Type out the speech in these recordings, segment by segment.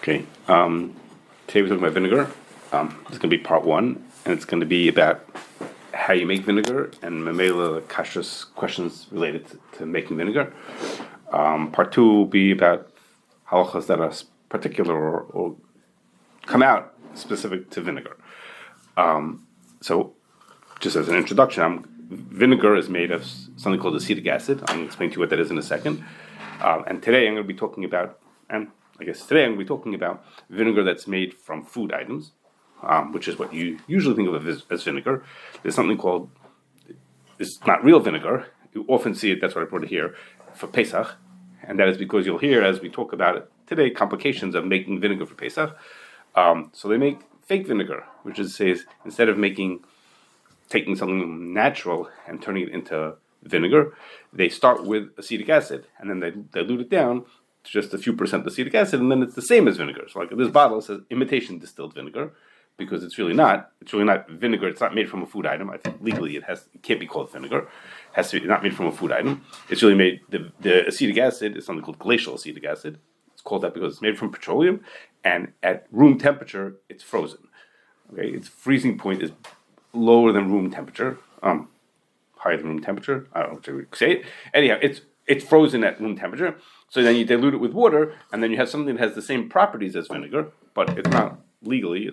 Okay. Today we're talking about vinegar. It's going to be part one, and it's going to be about how you make vinegar and mamela kashrus questions related to making vinegar. Part two will be about halachas that are particular or come out specific to vinegar. So, just as an introduction, vinegar is made of something called acetic acid. I'm going to explain to you what that is in a second. And today I'm going to be talking about, vinegar that's made from food items, which is what you usually think of as vinegar. There's something called, it's not real vinegar. You often see it, that's what I brought it here, for Pesach. And that is because you'll hear, as we talk about it today, complications of making vinegar for Pesach. So they make fake vinegar, which is, says, instead of taking something natural and turning it into vinegar, they start with acetic acid, and then they dilute it down to just a few percent acetic acid, and then it's the same as vinegar. So like this bottle says imitation distilled vinegar, because it's really not vinegar. It's not made from a food item. I think legally it can't be called vinegar. It has to be not made from a food item. It's really made, the acetic acid is something called glacial acetic acid. It's called that because it's made from petroleum, and at room temperature it's frozen. Okay, its freezing point is lower than room temperature, higher than room temperature. I don't know what you would say it. Anyhow, it's frozen at room temperature. So then you dilute it with water, and then you have something that has the same properties as vinegar, but it's not legally.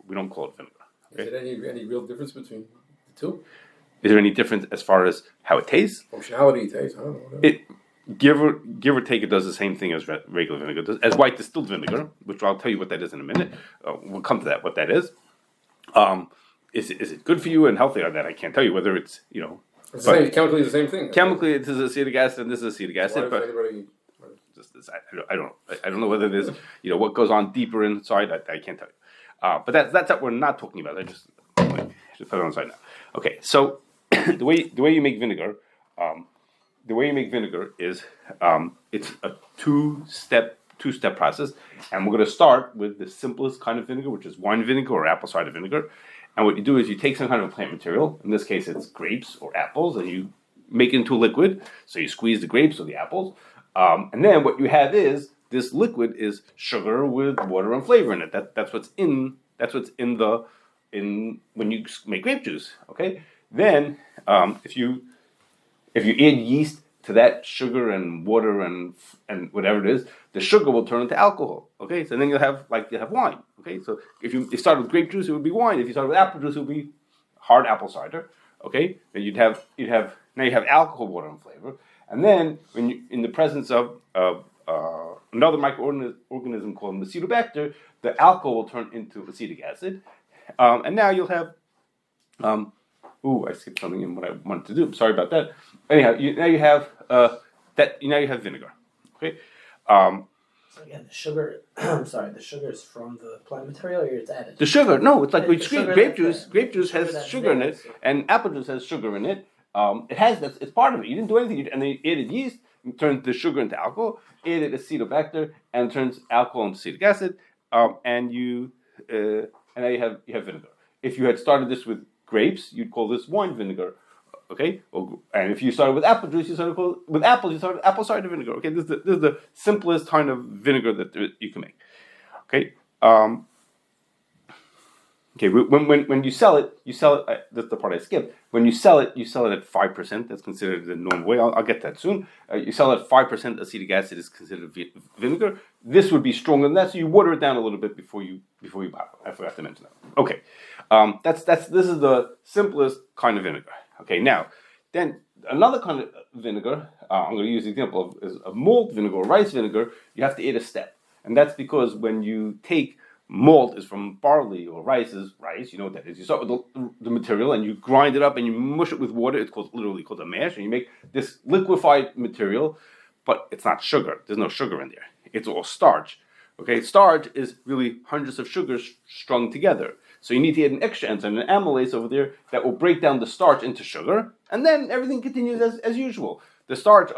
We don't call it vinegar. Okay? Is there any real difference between the two? Is there any difference as far as how it tastes? Functionality, taste. I don't know. It give or take, it does the same thing as regular vinegar does, as white distilled vinegar, which I'll tell you what that is in a minute. We'll come to that. What that is. Is it good for you and healthy or that? I can't tell you whether it's It's chemically the same thing. Chemically, it is acetic acid and this is acetic acid, but I don't know whether there's what goes on deeper inside. I can't tell you. But that's what we're not talking about. I just put it on the side now. Okay, so the way you make vinegar, is it's a two-step process, and we're going to start with the simplest kind of vinegar, which is wine vinegar or apple cider vinegar. And what you do is you take some kind of plant material. In this case, it's grapes or apples, and you make it into a liquid. So you squeeze the grapes or the apples. And then what you have is this liquid is sugar with water and flavor in it. That's what's in when you make grape juice. Okay. Then if you add yeast to that sugar and water and whatever it is, the sugar will turn into alcohol. Okay. So then you'll have wine. Okay. So if you start with grape juice, it would be wine. If you start with apple juice, it would be hard apple cider. Okay. Then you have alcohol, water, and flavor. And then, when you in the presence of another microorganism called Bacillobacter, the alcohol will turn into acetic acid, and now you'll have. I skipped something in what I wanted to do. Sorry about that. Anyhow, now you have vinegar. Okay. So again, the sugar. The sugar is from the plant material, or it's added. The sugar, no, it's like we squeeze grape juice. Grape juice has sugar in it, and apple juice has sugar in it. It's part of it. You didn't do anything, and then you added yeast, turned the sugar into alcohol, added acetobacter, and turns alcohol into acetic acid, and now you have vinegar. If you had started this with grapes, you'd call this wine vinegar, okay? And if you started with apple juice, you started apple cider vinegar. Okay, this is the simplest kind of vinegar that you can make. Okay. Okay, when you sell it. That's the part I skipped. When you sell it at 5%. That's considered the normal way. I'll get that soon. You sell it at 5%. Acetic acid is considered vinegar. This would be stronger than that, so you water it down a little bit before you bottle. I forgot to mention that. Okay, this is the simplest kind of vinegar. Okay, now then another kind of vinegar. I'm going to use the example of malt vinegar or rice vinegar. You have to add a step, and that's because when you take malt is from barley or rice is rice. You know what that is. You start with the material and you grind it up and you mush it with water. It's literally called a mash, and you make this liquefied material, but it's not sugar. There's no sugar in there. It's all starch. Okay, starch is really hundreds of sugars strung together. So you need to add an extra enzyme, an amylase over there that will break down the starch into sugar, and then everything continues as usual. The starch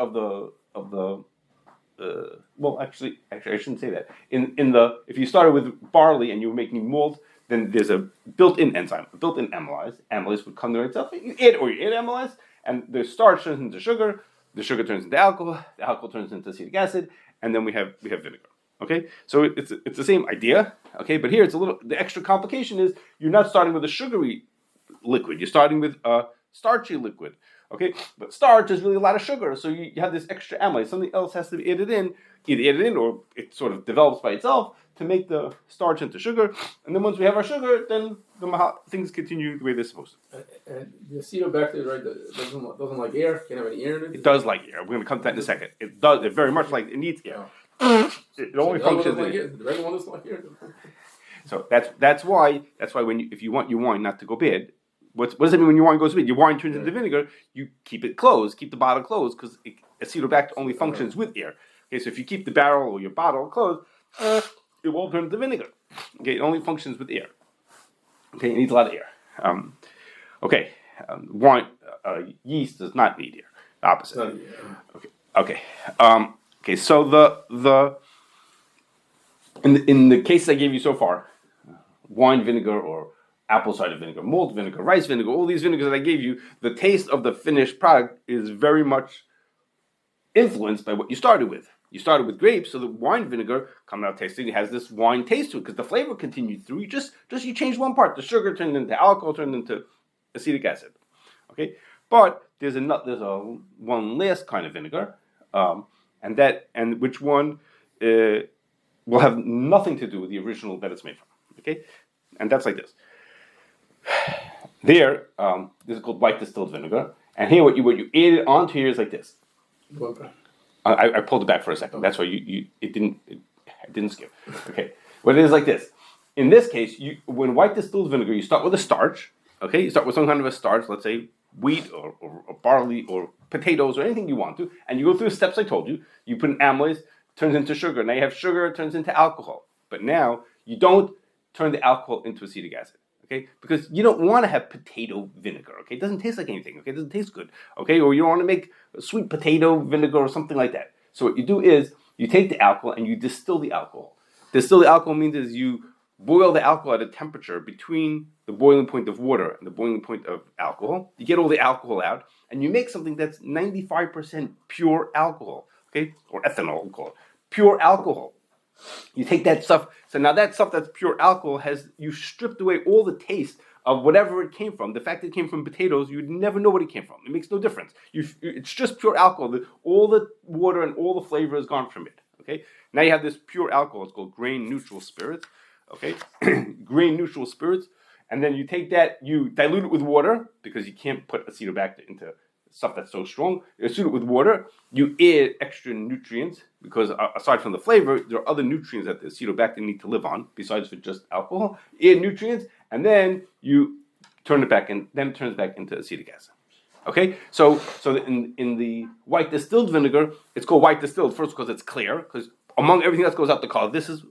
actually, I shouldn't say that. If you started with barley and you were making malt, then there's a built-in enzyme, a built-in amylase. Amylase would come there itself. You add amylase, and the starch turns into sugar. The sugar turns into alcohol. The alcohol turns into acetic acid, and then we have vinegar. Okay, so it's the same idea. Okay, but here the extra complication is you're not starting with a sugary liquid. You're starting with a starchy liquid. Okay, but starch is really a lot of sugar, so you have this extra amylase. Something else has to be added in, either added in or it sort of develops by itself to make the starch into sugar. And then once we have our sugar, then things continue the way they're supposed to. And the acetobacter, right, doesn't like air. Can't have any air in it. It does like air. We're going to come to that in a second. It does. It very much it needs air. It only functions. The regular one doesn't like air. So that's why if you want your wine not to go bad. What does it mean when your wine goes bad? Your wine turns into vinegar. You keep it closed, keep the bottle closed, because acetobacter only functions with air. Okay, so if you keep the barrel or your bottle closed, it won't turn into vinegar. Okay, it only functions with air. Okay, it needs a lot of air. Wine yeast does not need air. The opposite. Okay. So in the case I gave you so far, wine vinegar or apple cider vinegar, malt vinegar, rice vinegar, all these vinegars that I gave you, the taste of the finished product is very much influenced by what you started with. You started with grapes, so the wine vinegar coming out tasting has this wine taste to it because the flavor continued through. You changed one part. The sugar turned into alcohol, turned into acetic acid. Okay, but there's one last kind of vinegar, and which one will have nothing to do with the original that it's made from. Okay, and that's like this. This is called white distilled vinegar, and here what you add it onto here is like this. I pulled it back for a second. That's why it didn't skip. Okay, what it is like this. In this case, when white distilled vinegar, you start with a starch. Okay, you start with some kind of a starch, let's say wheat or barley or potatoes or anything you want to, and you go through the steps I told you. You put an amylase, turns into sugar. Now you have sugar, it turns into alcohol. But now you don't turn the alcohol into acetic acid. Okay, because you don't want to have potato vinegar. Okay, it doesn't taste like anything. Okay, it doesn't taste good. Okay, or you don't want to make sweet potato vinegar or something like that. So what you do is you take the alcohol and you distill the alcohol. Distill the alcohol means is you boil the alcohol at a temperature between the boiling point of water and the boiling point of alcohol. You get all the alcohol out and you make something that's 95% pure alcohol. Okay, or ethanol, we'll call it pure alcohol. You take that stuff, so now that stuff that's pure alcohol you stripped away all the taste of whatever it came from. The fact that it came from potatoes, you'd never know what it came from. It makes no difference. It's just pure alcohol. All the water and all the flavor is gone from it. Okay. Now you have this pure alcohol. It's called grain neutral spirits. Okay, grain neutral spirits, and then you take that, you dilute it with water because you can't put acetobacter into stuff that's so strong. You dilute it with water. You add extra nutrients because aside from the flavor, there are other nutrients that the acetobacter need to live on besides for just alcohol. Add nutrients, and then you turn it back in. Then it turns back into acetic acid. Okay, so in the white distilled vinegar, it's called white distilled first because it's clear. Because among everything else goes out the color, this is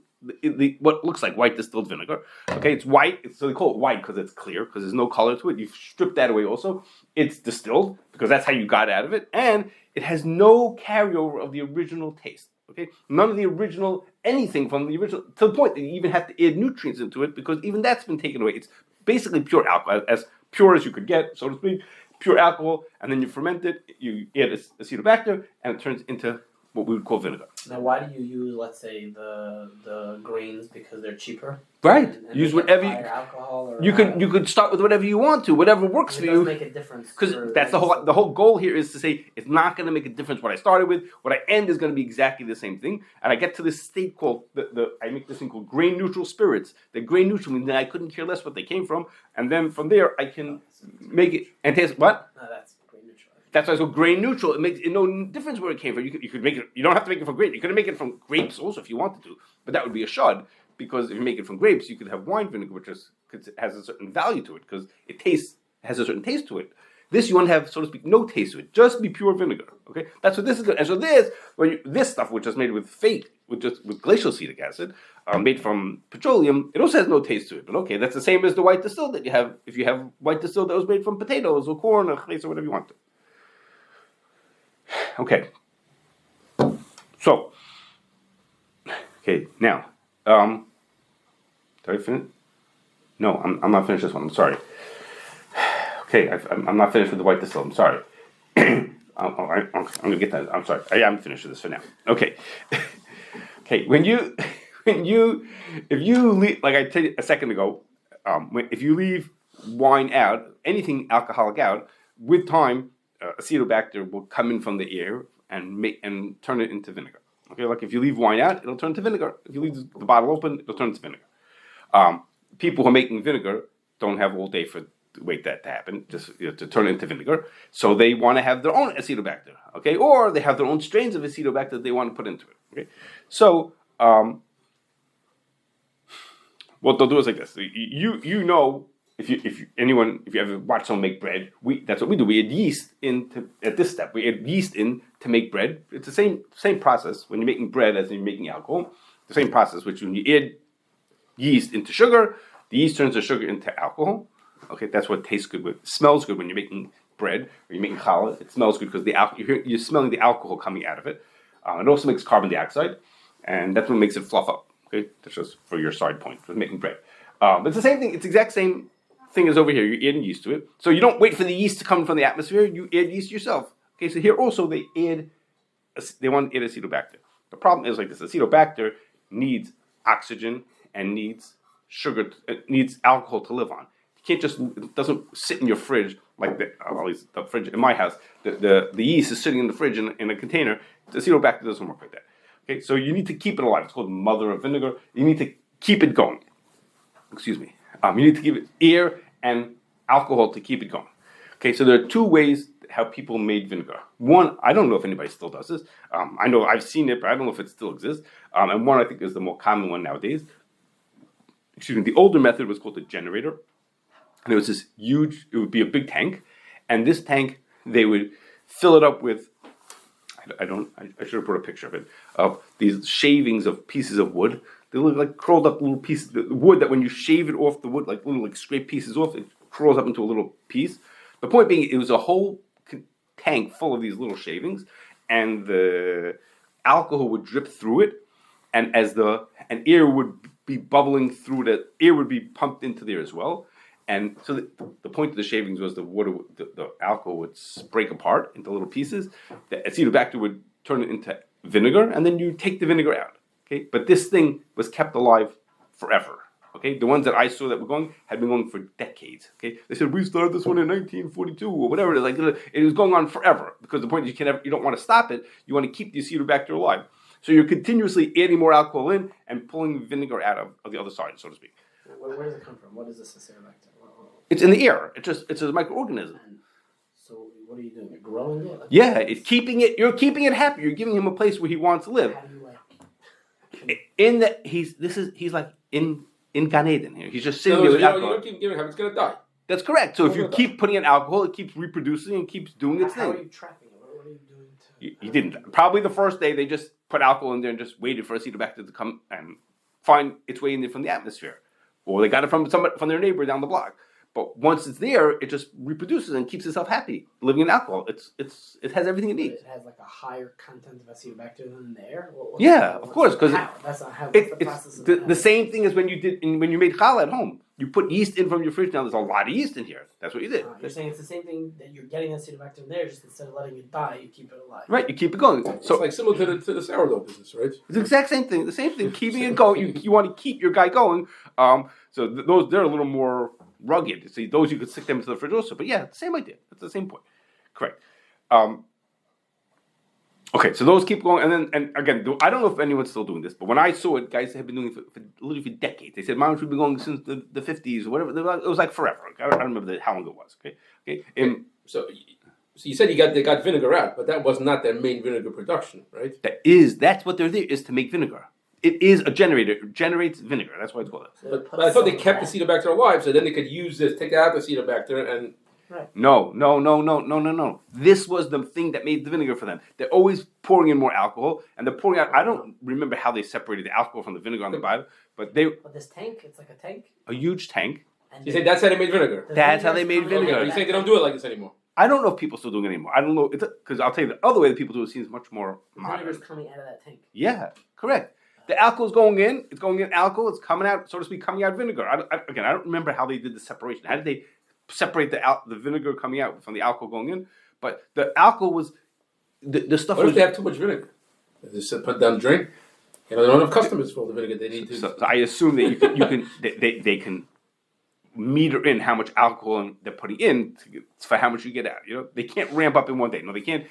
what looks like white distilled vinegar. Okay, it's white, so they call it white because it's clear, because there's no color to it. You've stripped that away also. It's distilled because that's how you got out of it, and it has no carryover of the original taste. Okay, none of the original, anything from the original, to the point that you even have to add nutrients into it because even that's been taken away. It's basically pure alcohol, as pure as you could get, so to speak, pure alcohol, and then you ferment it, you add acetobacter, and it turns into what we would call vinegar. Now, why do you use, let's say, the grains because they're cheaper? Right. And use whatever alcohol or you could start with whatever you want to, whatever works for you. It does make a difference. Because that's the whole goal here is to say it's not going to make a difference what I started with. What I end is going to be exactly the same thing, and I get to this state called I make this thing called grain neutral spirits. The grain neutral means that I couldn't care less what they came from, and then from there I can make it and taste what? No, that's grain neutral. That's why it's called grain neutral. It makes no difference where it came from. You could make it. You don't have to make it from grain. You could make it from grapes also if you wanted to, but that would be a shud. Because if you make it from grapes, you could have wine vinegar, which has a certain value to it because it has a certain taste to it. This you want to have, so to speak, no taste to it. Just be pure vinegar. Okay, that's what this is. And so this stuff, which is made with with glacial acetic acid, made from petroleum, it also has no taste to it. But okay, that's the same as the white distilled that you have. If you have white distilled that was made from potatoes or corn or chais or whatever you want to. Okay. So. Okay, now. Did I finish? No, I'm not finished this one. I'm sorry. Okay, I'm not finished with the white distilled. I'm sorry. I'm going to get that. I'm sorry. I am finished with this for now. Okay. Okay, if you leave, like I told you a second ago, if you leave wine out, anything alcoholic out, with time, acetobacter will come in from the air and turn it into vinegar. Okay, like if you leave wine out, it'll turn to vinegar. If you leave the bottle open, it'll turn to vinegar. People who are making vinegar don't have all day to wait that to happen, just to turn it into vinegar. So they want to have their own acetobacter, okay, or they have their own strains of acetobacter that they want to put into it. Okay, so what they'll do is like this. You know, if you ever watch someone make bread, that's what we do. We add yeast at this step. We add yeast in to make bread. It's the same process when you're making bread as when you're making alcohol. The same process, which when you add yeast into sugar, the yeast turns the sugar into alcohol. Okay, that's what tastes good. It smells good when you're making bread or you're making challah. It smells good because you're smelling the alcohol coming out of it. It also makes carbon dioxide, and that's what makes it fluff up. Okay, that's just for your side point with making bread. It's the same thing. It's the exact same thing as over here. You're adding yeast to it, so you don't wait for the yeast to come from the atmosphere. You add yeast yourself. Okay, so here also they want to add acetobacter. The problem is like this: acetobacter needs oxygen and needs sugar. It needs alcohol to live on. It doesn't sit in your fridge like at least the fridge in my house. The yeast is sitting in the fridge in a container. The acetobacter doesn't work like that. Okay, so you need to keep it alive. It's called mother of vinegar. You need to keep it going. Excuse me. You need to give it air and alcohol to keep it going. Okay, so there are two ways how people made vinegar. One, I don't know if anybody still does this. I know I've seen it, but I don't know if it still exists. And one I think is the more common one nowadays. Excuse me. The older method was called the generator. And it was this huge, it would be a big tank. And this tank, they would fill it up with, I should have brought a picture of it, of these shavings of pieces of wood. They look like curled up little pieces, the wood that when you shave it off the wood, like little like scraped pieces off, it curls up into a little piece. The point being, it was a whole tank full of these little shavings, and the alcohol would drip through it, and air would be bubbling through it, air would be pumped into there as well. And so the point of the shavings was the alcohol would break apart into little pieces. The acetobacter would turn it into vinegar, and then you take the vinegar out. Okay, but this thing was kept alive forever. Okay, the ones that I saw that were going had been going for decades. Okay, they said we started this one in 1942 or whatever. It is like it was going on forever because the point is you don't want to stop it. You want to keep the acetobacter alive. So you're continuously adding more alcohol in and pulling vinegar out of the other side, so to speak. Where does it come from? What is this acetobacter? It's in the air. It's a microorganism. And so what are you doing? You're growing it? Like Yeah, you're keeping it happy. You're giving him a place where he wants to live. How do you He's like in Gan Eden here. He's just sitting No, there with you alcohol. don't keep giving him; it's gonna die. That's correct. So if you keep putting in alcohol, it keeps reproducing and keeps doing its How are thing. you trapping it? What are you doing to... You didn't. Probably the first day they just put alcohol in there and just waited for acetobacter to come and find its way in there from the atmosphere, or they got it from their neighbor down the block. But once it's there, it just reproduces and keeps itself happy, living in alcohol. It has everything it needs. It has like a higher content of acetobacter than in the air? Of course, because that's not how. What's the process it's the same thing as when you made challah at home. You put yeast in from your fridge. Now there's a lot of yeast in here. That's what you did. You're saying it's the same thing that you're getting acetobacter in there, just instead of letting it die, you keep it alive. Right, you keep it going. So So it's like similar to the sourdough business, right? it's the exact same thing. The same thing. Keeping it going. You want to keep your guy going. Those they're a little more rugged. See, those you could stick them into the fridge also. But yeah, same idea. That's the same point. Correct. Okay, so those keep going, and again, I don't know if anyone's still doing this, but when I saw it, guys have been doing it for literally for decades. They said, "Mom, we've been going since the 50s or whatever." It was like forever. I don't remember how long it was. Okay. So you said they got vinegar out, but that was not their main vinegar production, right? That's what they're there is to make vinegar. It is a generator. It generates vinegar. That's why it's called it. So But I thought they kept the acetobacter alive, so then they could use this, take out the acetobacter, and No. This was the thing that made the vinegar for them. They're always pouring in more alcohol, and they're pouring out. I don't remember how they separated the alcohol from the vinegar on the bottom, but But this tank, it's like a tank. a huge tank. And you say that's how they made vinegar. That's how they made Okay, vinegar. you say they don't do it like this anymore. I don't know if people still doing it anymore. I don't know because I'll tell you the other way that people do it seems much more The vinegar's modern. coming out of that tank. Yeah, correct. The alcohol's going in. It's going in alcohol. It's coming out, so to speak, coming out vinegar. I don't remember how they did the separation. How did they separate the vinegar coming out from the alcohol going in? But the alcohol was the stuff. What Was, if they have too much vinegar? They just put down the drain. You know, they don't have customers for all the vinegar. They need to. So I assume that they can meter in how much alcohol they're putting in for how much you get out. You know, they can't ramp up in one day. No, they can't.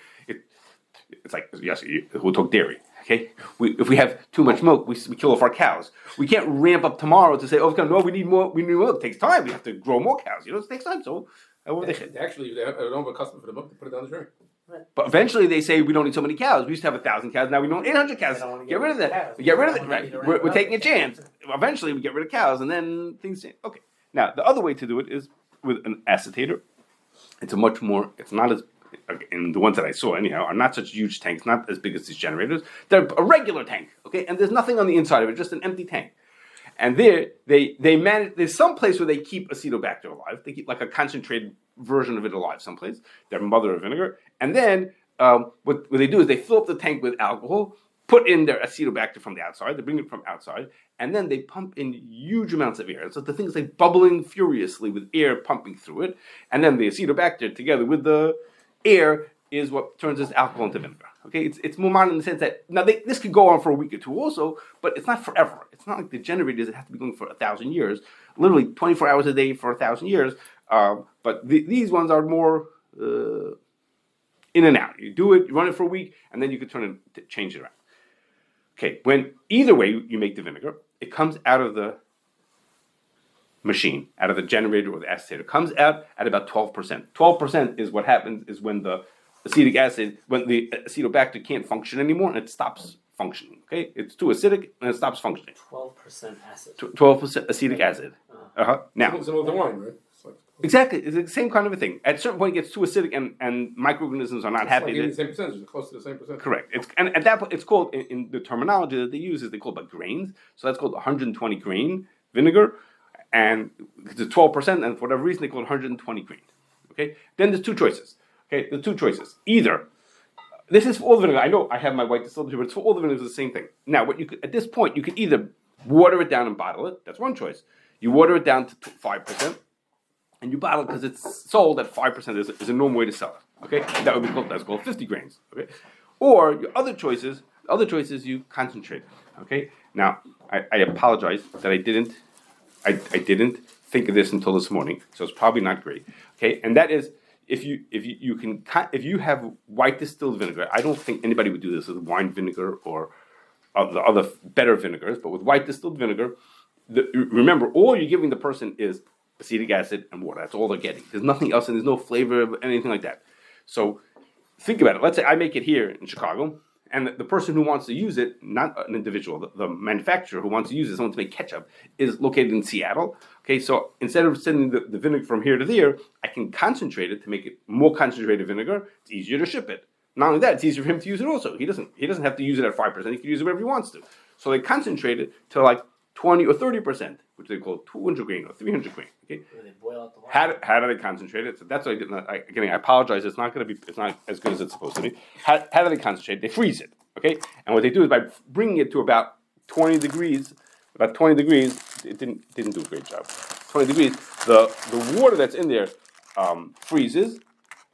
It's like, yes, we'll talk dairy. Okay, if we have too much milk, we kill off our cows. We can't ramp up tomorrow to say, oh, no, we need more. We need milk. It takes time. We have to grow more cows. You know, it takes time. So Actually, they don't have a customer for the milk. They put it down the drain. but eventually they say we don't need so many cows. We used to have 1,000 cows. Now we don't 800 cows. Get rid of that. Get rid of it. Right. We're taking a chance. Eventually we get rid of cows, and then things change. Okay. Now the other way to do it is with an acetator. It's a much more. It's not as. And the ones that I saw, anyhow, are not such huge tanks, not as big as these generators. They're a regular tank, okay, and there's nothing on the inside of it, just an empty tank. And there, they manage. There's some place where they keep acetobacter alive. They keep like a concentrated version of it alive someplace. Their mother of vinegar, and then what they do is they fill up the tank with alcohol, put in their acetobacter from the outside. They bring it from outside, and then they pump in huge amounts of air. So the thing's like bubbling furiously with air pumping through it, and then the acetobacter together with the air is what turns this alcohol into vinegar. Okay, it's more modern in the sense that now this could go on for a week or two also, but it's not forever. It's not like the generators that have to be going for 1,000 years, literally 24 hours a day for 1,000 years. But these ones are more in and out. You do it, you run it for a week, and then you can turn it, change it around. Okay, when either way you make the vinegar, it comes out of the machine, out of the generator or the acetator, comes out at about 12%. 12% is what happens is when the acetic acid, when the acetobacter can't function anymore and it stops functioning. Okay, it's too acidic and it stops functioning. 12% acid. 12% acetic acid. Now, Similar to wine, right? exactly, it's the same kind of a thing. At a certain point, it gets too acidic and microorganisms are not happy. Like the same percentage, close to the same percentage. Correct. And at that point, it's called in the terminology that they use is they call it by grains. So that's called 120 grain vinegar. And it's 12%, and for whatever reason, they call it 120 grain. Okay? Then there's two choices. Okay? The two choices. Either, this is for all the vinegar. I know I have my white distilled here, but it's for all the vinegars, the same thing. Now, what you could, at this point, you can either water it down and bottle it. That's one choice. You water it down to 5%, and you bottle it because it's sold at 5% is a normal way to sell it. Okay? That would be called, that's called 50 grains. Okay? Or your other choices you concentrate. Okay? Now, I apologize that I didn't think of this until this morning, so it's probably not great. Okay, and that is if you have white distilled vinegar. I don't think anybody would do this with wine vinegar or the other better vinegars, but with white distilled vinegar, remember all you're giving the person is acetic acid and water. That's all they're getting. There's nothing else, and there's no flavor of anything like that. So think about it. Let's say I make it here in Chicago. And the person who wants to use it, not an individual, the manufacturer who wants to use it, someone to make ketchup, is located in Seattle. Okay, so instead of sending the vinegar from here to there, I can concentrate it to make it more concentrated vinegar. It's easier to ship it. Not only that, it's easier for him to use it also. He doesn't have to use it at 5%. He can use it wherever he wants to. So they concentrate it to like 20 or 30%, which they call 200 grain or 300 grain. Okay. They boil out the water. How do they concentrate it? So that's what I did. Again, I apologize. It's not as good as it's supposed to be. How do they concentrate? They freeze it. Okay. And what they do is by bringing it to about 20 degrees. It didn't do a great job. 20 degrees. The water that's in there freezes,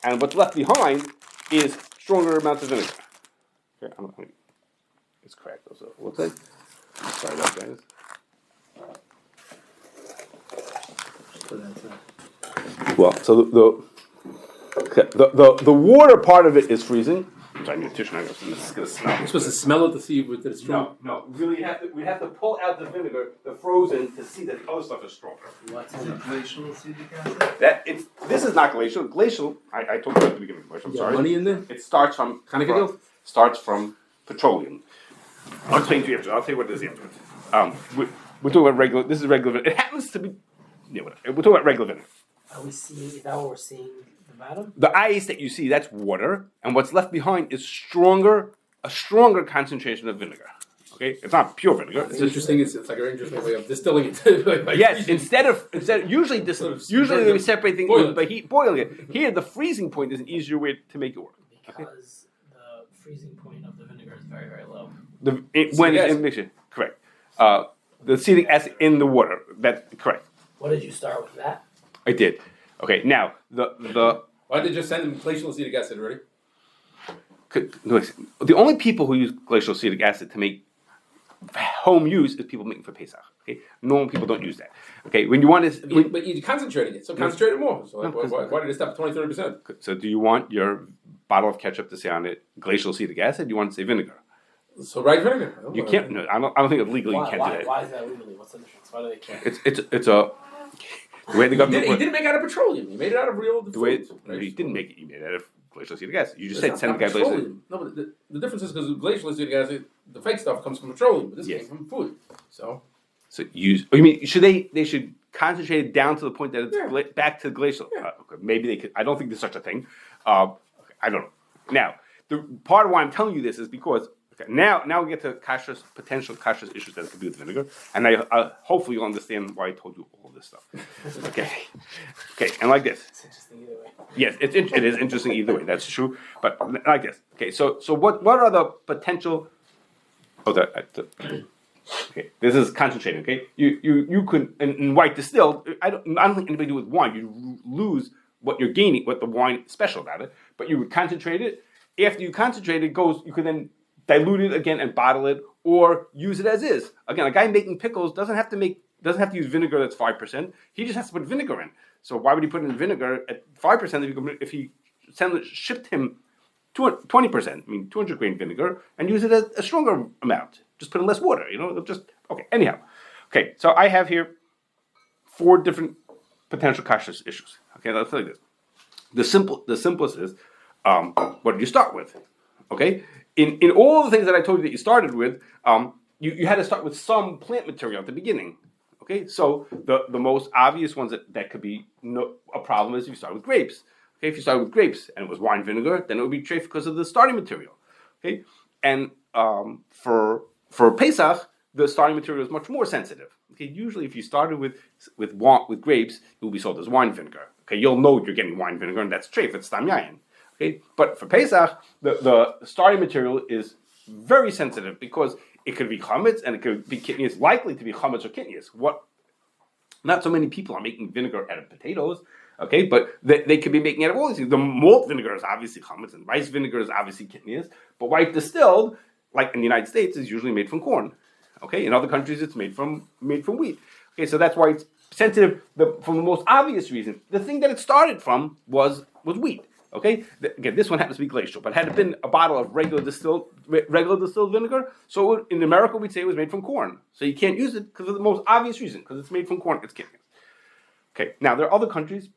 and what's left behind is stronger amounts of vinegar. Okay. It's cracked also. Looks like. Sorry about that, guys. Well, so the water part of it is freezing. I need a tissue. I'm just gonna smell. You're supposed to smell it to see if it's strong. No. Really, we have to pull out the vinegar, the frozen, to see that the other stuff is stronger. What's in Glacial acetic acid? This is not glacial. Glacial. I told you at the beginning. I'm sorry. Money in there? It starts from petroleum. I'll explain to you after. I'll tell you what it is afterwards. We're talking about regular. This is regular vinegar. It happens to be. Yeah, whatever. We're talking about regular vinegar. Is that what we're seeing at the bottom? The ice that you see, that's water, and what's left behind is a stronger concentration of vinegar. Okay, it's not pure vinegar. It's interesting. It's like an interesting way of distilling it. Yes, instead of usually they separate things by heat, boiling it. Here, the freezing point is an easier way to make it work. Because the freezing point of the vinegar is very, very low. When it's in mixture, correct. The acetic acid in the water. That's correct. What did you start with that? I did. Okay, now the. Why did they just send them glacial acetic acid already? The only people who use glacial acetic acid to make home use is people making for Pesach. Okay, normal people don't use that. Okay, when you want to, But you concentrated it, so concentrate it more. So why did it stop at 20-30%? so do you want your bottle of ketchup to say on it glacial acetic acid? Do you want it to say vinegar? So right vinegar. You can't. No, I don't think legally you can't do that. Why is that legally? What's the difference? Why do they care? It's a the way the government. He didn't make it out of petroleum. He made it out of real. The way foods, right? he didn't make it. He made it out of glacial acetic acid. You just It's said not send the guy glacial. petroleum. No, but the difference is because glacial acetic acid, the fake stuff comes from petroleum, but this Yes. came from food. So use. Oh, you mean should they should concentrate it down to the point that it's Yeah. back to glacial? Yeah. Okay, maybe they could. I don't think there's such a thing. Okay, I don't know. Now, the part of why I'm telling you this is because now we get to potential kashrus issues that could be with vinegar, and I hopefully you'll understand why I told you all of this stuff. Okay, and like this. It's interesting either way. Yes, it is interesting either way. That's true. But like this. Okay, so what are the potential? Okay, this is concentrated. Okay, you could in white distilled. I don't think anybody do it with wine. You lose what you're gaining, what the wine is special about it. But you would concentrate it. After you concentrate it, you could then dilute it again and bottle it, or use it as is. Again, a guy making pickles doesn't have to use vinegar that's 5%. He just has to put vinegar in. So why would he put in vinegar at 5% if he shipped him 20%? I mean, 200 grain vinegar, and use it as a stronger amount. Just put in less water. Okay. Anyhow, okay. So I have here 4 different potential kashrus issues. Okay, let's like this. The simplest is what do you start with? Okay. In all the things that I told you that you started with, you had to start with some plant material at the beginning. Okay, so the most obvious ones that could be a problem is if you start with grapes. Okay, if you start with grapes and it was wine vinegar, then it would be treif because of the starting material. Okay, and for Pesach, the starting material is much more sensitive. Okay, usually if you started with grapes, it will be sold as wine vinegar. Okay, you'll know you're getting wine vinegar, and that's treif. It's stam yayin. Okay, but for Pesach, the starting material is very sensitive because it could be chametz and it could be kidneys, likely to be chametz or kidneys. Not so many people are making vinegar out of potatoes, okay, but they could be making it out of all these things. The malt vinegar is obviously chametz, and rice vinegar is obviously kidneys, but white distilled, like in the United States, is usually made from corn. Okay, in other countries it's made from wheat. Okay, so that's why it's sensitive. From the most obvious reason, the thing that it started from was wheat. Okay, again, this one happens to be glacial, but had it been a bottle of regular distilled vinegar, so in America we'd say it was made from corn. So you can't use it because of the most obvious reason, because it's made from corn. It's kidneys. Okay, now there are other countries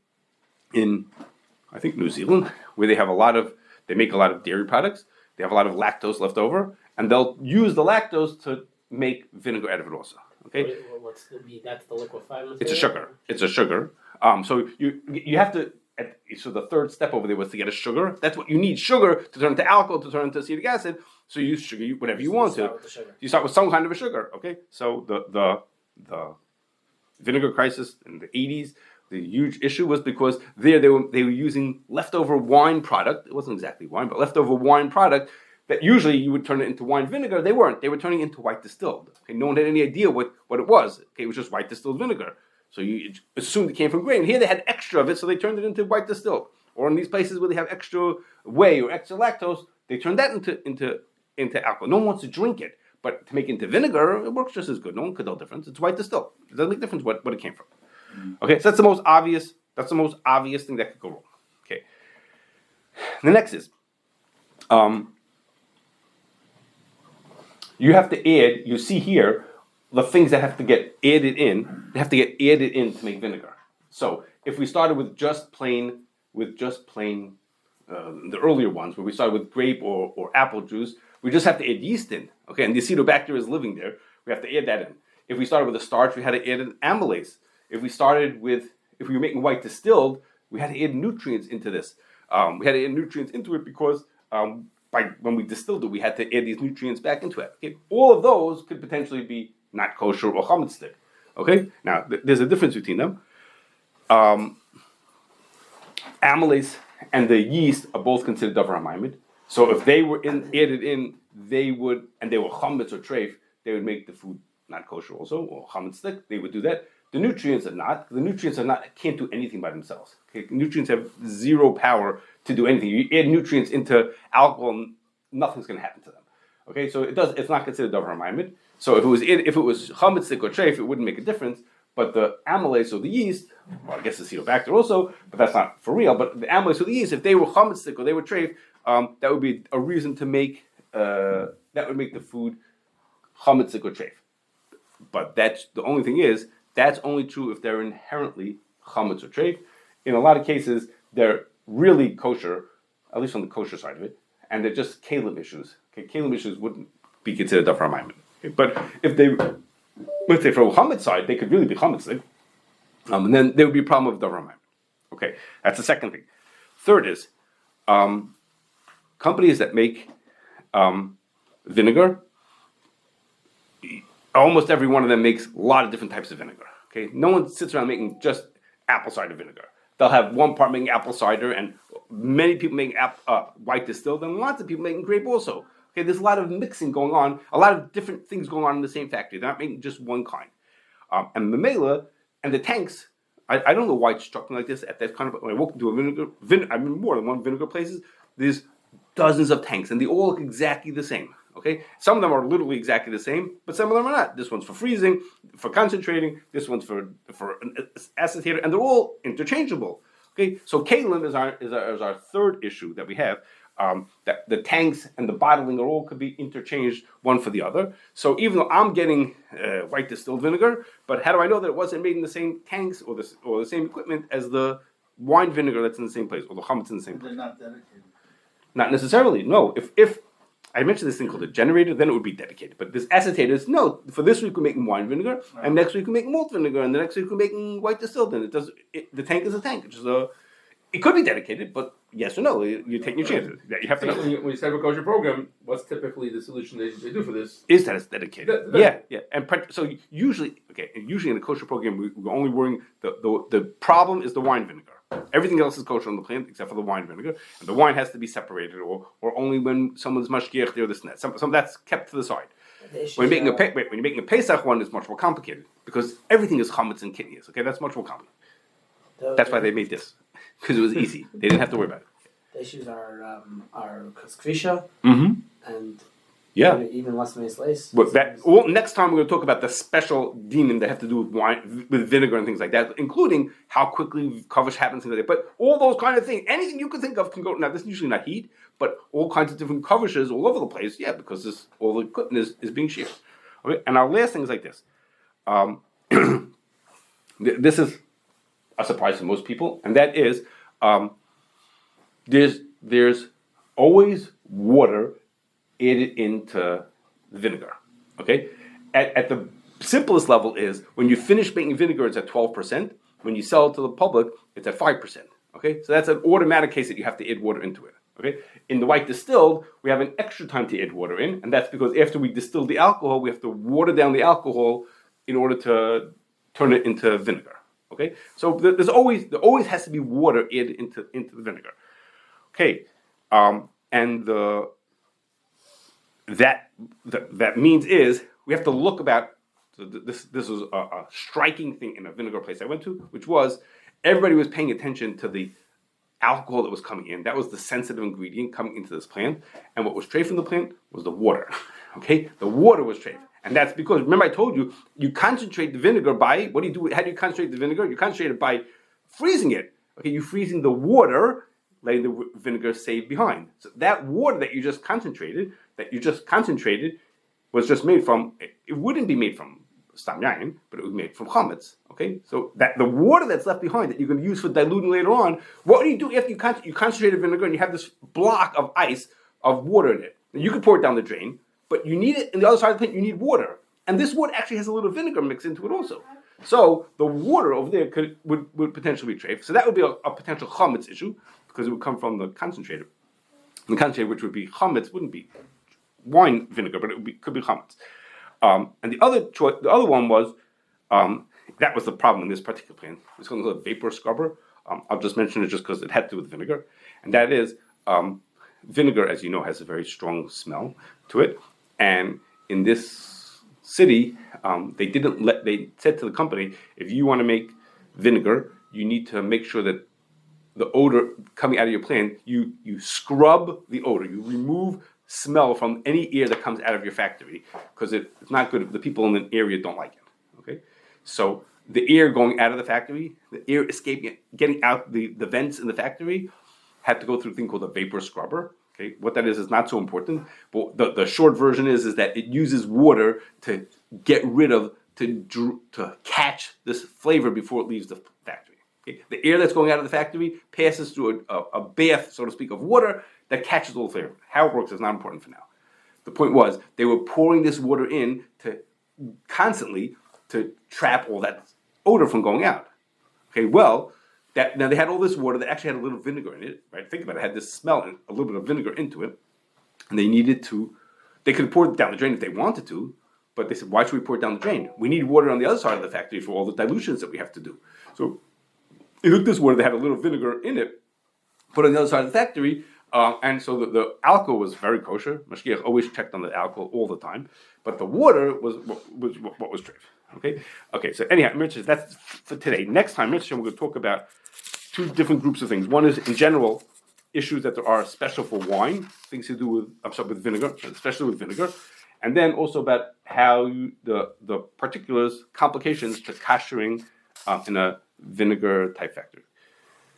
in, I think, New Zealand, where they make a lot of dairy products. They have a lot of lactose left over, and they'll use the lactose to make vinegar out of it also. Okay, That's the liquefied material? It's a sugar. So you have to. So the third step over there was to get a sugar. That's what you need: sugar to turn into alcohol, to turn into acetic acid. So you use sugar, whatever you want to. You start with some kind of a sugar. Okay. So the vinegar crisis in the 80s, the huge issue was because they were using leftover wine product. It wasn't exactly wine, but leftover wine product that usually you would turn it into wine vinegar. They weren't. They were turning it into white distilled. Okay. No one had any idea what it was. Okay. It was just white distilled vinegar. So you assumed it came from grain. Here they had extra of it, so they turned it into white distilled. Or in these places where they have extra whey or extra lactose, they turn that into alcohol. No one wants to drink it, but to make it into vinegar, it works just as good. No one could tell the difference. It's white distilled. It doesn't make a difference what it came from. Okay, so that's the most obvious. That's the most obvious thing that could go wrong. Okay. The next is, you have to add. You see here. The things that have to get added in, they have to get added in to make vinegar. So if we started with just plain, the earlier ones, where we started with grape or apple juice, we just have to add yeast in. Okay, and the acetobacter is living there. We have to add that in. If we started with a starch, we had to add an amylase. If we were making white distilled, we had to add nutrients into this. We had to add nutrients into it because when we distilled it, we had to add these nutrients back into it. Okay, all of those could potentially be not kosher or chametz stick. Okay, now there's a difference between them. Amylase and the yeast are both considered davar hamaimed. So if they were added in, they were chametz or treif, they would make the food not kosher also, or chametz stick. They would do that. The nutrients are not. The nutrients can't do anything by themselves. Okay, nutrients have zero power to do anything. You add nutrients into alcohol, nothing's going to happen to them. Okay, so it's not considered davar hamaimed. So if it was chametzik or treif, it wouldn't make a difference. But the amylase or the yeast, well, I guess the acetobacter also, but that's not for real. But the amylase or the yeast, if they were chametzik or they were treif, that would be a reason to make that would make the food chametzik or treif. But that's the only thing is that's only true if they're inherently chametz or treif. In a lot of cases, they're really kosher, at least on the kosher side of it, and they're just kalim issues. Okay, kalim issues wouldn't be considered davar maimed. Okay? But if they, let's say from a chametz side, they could really be chametzik, and then there would be a problem with davar maimed. Okay, that's the second thing. Third is companies that make vinegar. Almost every one of them makes a lot of different types of vinegar. Okay, no one sits around making just apple cider vinegar. They'll have one part making apple cider, and many people making white distilled, and lots of people making grape also. Okay, there's a lot of mixing going on, a lot of different things going on in the same factory. They're not making just one kind. And the Mamela and the tanks, I don't know why it struck me like this at that kind of. When I walked into a I mean more than one vinegar places, there's dozens of tanks, and they all look exactly the same. Okay, some of them are literally exactly the same, but some of them are not. This one's for freezing, for concentrating. This one's for acetator, and they're all interchangeable. Okay, so kalim is our third issue that we have. That the tanks and the bottling are all could be interchanged one for the other. So even though I'm getting white distilled vinegar, but how do I know that it wasn't made in the same tanks or the same equipment as the wine vinegar that's in the same place or the chametz in the same place? They're not dedicated. Not necessarily. No, if I mentioned this thing called a generator, then it would be dedicated. But this acetator is no. For this week we're making wine vinegar, and next week we're making malt vinegar, and the next week we're making white distilled. And the tank is a tank. It could be dedicated, but yes or no, you're taking your chances. You have to know. When you set up a kosher program, what's typically the solution they do for this? Is that it's dedicated? Yeah. And so usually in a kosher program, we're only worrying the problem is the wine vinegar. Everything else is kosher on the plant except for the wine vinegar, and the wine has to be separated, or only when someone's mashgiach there, this and that. Some that's kept to the side. When you're making a Pesach one, it's much more complicated because everything is chametz and kidneys. Okay, that's much more complicated. That's why they made this because it was easy. They didn't have to worry about it. The issues are kaskvisha and even less lace. But next time we're going to talk about the special dinim that have to do with wine, with vinegar and things like that, including how quickly kavush happens, things like that. But all those kind of things, anything you can think of can go. Now this is usually not heat, but all kinds of different kavushes all over the place. Yeah, because all the equipment is being sheared. Okay, and our last thing is like this. This is a surprise to most people, and that is there's always water added into the vinegar. Okay, at the simplest level is when you finish making vinegar, it's at 12%. When you sell it to the public, it's at 5%. Okay, so that's an automatic case that you have to add water into it. Okay, in the white distilled, we have an extra time to add water in, and that's because after we distill the alcohol, we have to water down the alcohol in order to turn it into vinegar. Okay, so there always has to be water added into the vinegar. Okay, and that means is we have to look about. So this was a striking thing in a vinegar place I went to, which was everybody was paying attention to the alcohol that was coming in. That was the sensitive ingredient coming into this plant, and what was treif from the plant was the water. Okay, the water was treif. And that's because, remember I told you, you concentrate the vinegar by, what do you do? How do you concentrate the vinegar? You concentrate it by freezing it. Okay, you're freezing the water, letting the vinegar save behind. So that water that you just concentrated, was just made from, it wouldn't be made from stam yayin, but it was made from chametz. Okay, so that the water that's left behind that you're going to use for diluting later on, what do you do after you concentrate the vinegar and you have this block of ice of water in it? Now, you could pour it down the drain, but you need it, on the other side of the plant, you need water. And this water actually has a little vinegar mixed into it also. So the water over there would potentially be treif. So that would be a potential chametz issue, because it would come from the concentrator. The concentrator, which would be chametz, wouldn't be wine vinegar, but could be chametz. And the other one was, that was the problem in this particular plant. It's called a vapor scrubber. I'll just mention it just because it had to do with vinegar. And that is, vinegar, as you know, has a very strong smell to it. And in this city, they said to the company, if you want to make vinegar, you need to make sure that the odor coming out of your plant, you scrub the odor. You remove smell from any air that comes out of your factory because it's not good. The people in the area don't like it. Okay, so the air going out of the factory, the air escaping, getting out the vents in the factory, had to go through a thing called a vapor scrubber. Okay, what that is not so important, but the short version is that it uses water to get rid of to catch this flavor before it leaves the factory. Okay? The air that's going out of the factory passes through a bath, so to speak, of water that catches all the flavor. How it works is not important for now. The point was they were pouring this water in to constantly to trap all that odor from going out. Okay, well. Now they had all this water that actually had a little vinegar in it, right? Think about it, it had this smell and a little bit of vinegar into it. And they could have poured it down the drain if they wanted to, but they said, why should we pour it down the drain? We need water on the other side of the factory for all the dilutions that we have to do. So they took this water that had a little vinegar in it, put it on the other side of the factory, and so the alcohol was very kosher. Mashgiach always checked on the alcohol all the time, but the water was what was treif. Okay. So anyhow, that's for today. Next time, we're going to talk about two different groups of things. One is, in general, issues that there are special for wine, things to do with vinegar, especially with vinegar, and then also about how the particulars, complications to koshering in a vinegar type factory.